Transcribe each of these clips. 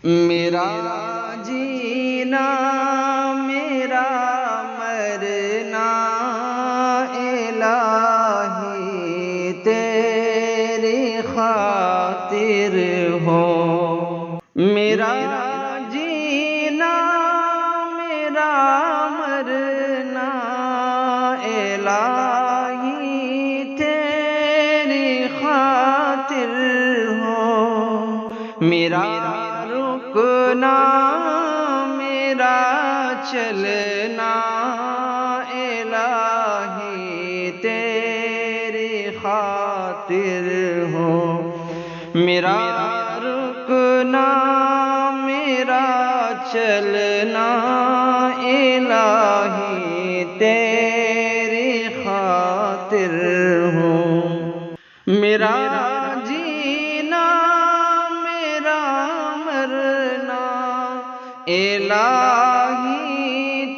میرا جینا میرا مرنا الہی تیری خاطر ہو۔ میرا جینا میرا مرنا الہی تیری خاطر ہو۔ میرا رکنا میرا چلنا الہی تیری خاطر ہو۔ میرا رکنا میرا چلنا الہی تیری خاطر ہو۔ میرا جینا میرا مرنا الہی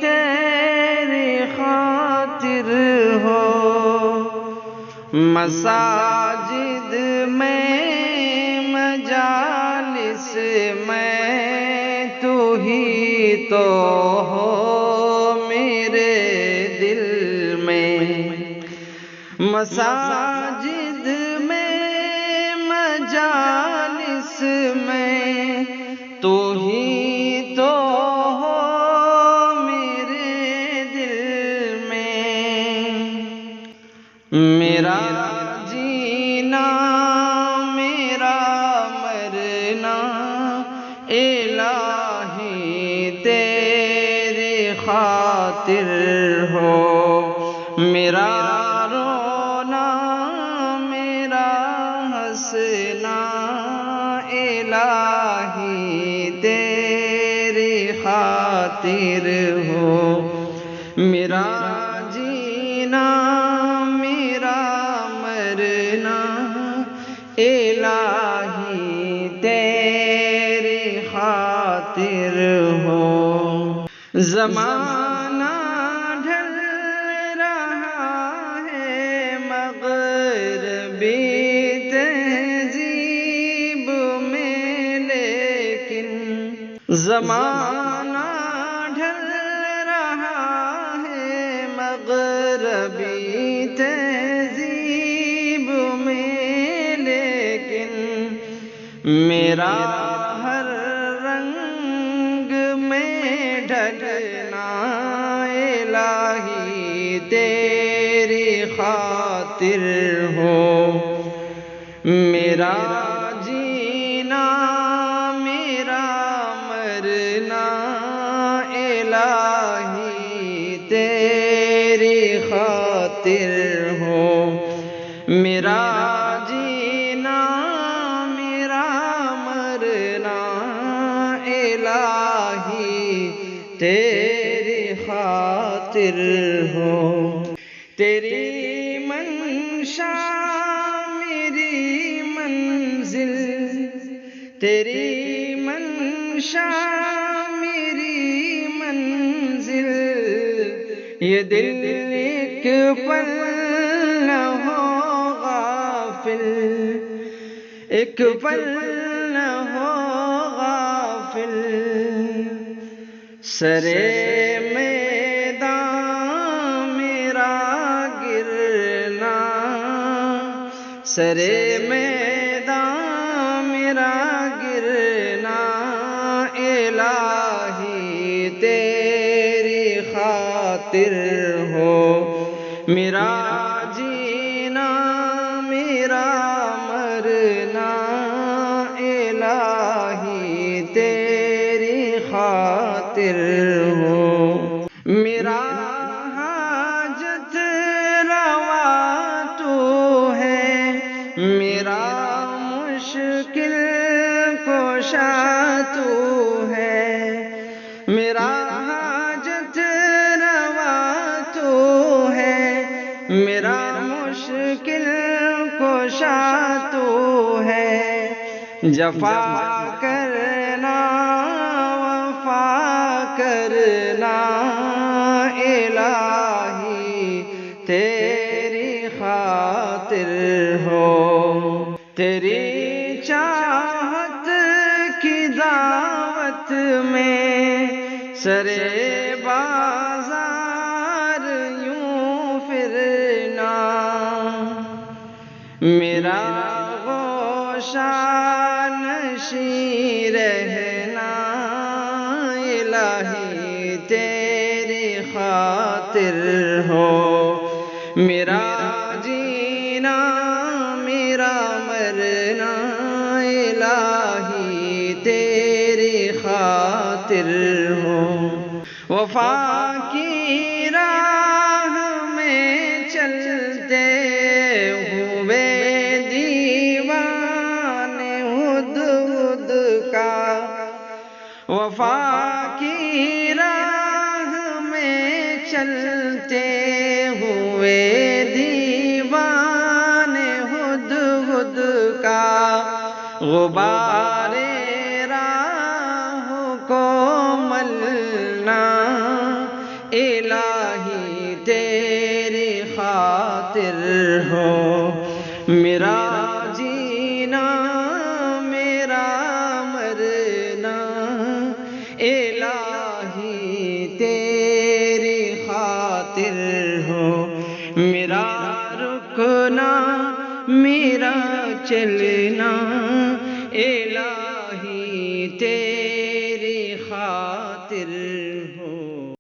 تیری خاطر ہو۔ مساجد میں مجالس میں تو ہی تو ہو میرے دل میں۔ مساجد میں مجالس میں تو ہی تو ہو میرے دل میں۔ میرا جینا میرا مرنا الہی تیری خاطر ہو۔ میرا رونا میرا ہنسنا الہی تیری خاطر ہو۔ میرا جینا میرا مرنا الہی تیری خاطر ہو۔ زمانہ ڈھل رہا ہے مغربی تہذیب میں، لیکن زمانہ ڈھل رہا ہے مغربی تہذیب میں، لیکن میرا ہر رنگ میں ڈھلنا الہی تیری خاطر ہو۔ میرا جینا میرا مرنا الہی تیری خاطر ہو۔ میرا جینا میرا مرنا الہی تیری خاطر ہو۔ تیری منشا میری منزل، تیری منشا میری منزل، یہ دل ایک پل نہ ہو غافل، ایک پل نہ ہو غافل۔ سرے میدان میرا گرنا، سرے میدان میرا گرنا الہی تیری خاطر ہو۔ میرا جینا میرا مرنا الہی تیری خاطر ہو۔ میرا حاجت روا تو ہے، میرا مشکل کشا تو ہے۔ میرا حاجت روا تو ہے، میرا مشکل کشا تو ہے۔ جفا کرنا وفا کرنا الہی تیری خاطر ہو۔ تیری چاہت کی دعوت سرے بازار یوں پھرنا، میرا گوشہ نشیں رہنا، الہی تیری خاطر ہو میرا جینا میرا مرنا، الہی تیری خاطر ہو۔ وفا کی راہ میں چلتے ہوئے دیوانے ہدہد کا، وفا کی راہ میں چلتے ہوئے دیوانے ہدہد کا، غبار راہ کو ملنا، الہی تیری خاطر ہو میرا جینا میرا مرنا، الہی تیری خاطر ہو میرا رکنا میرا چلنا، الہی تیری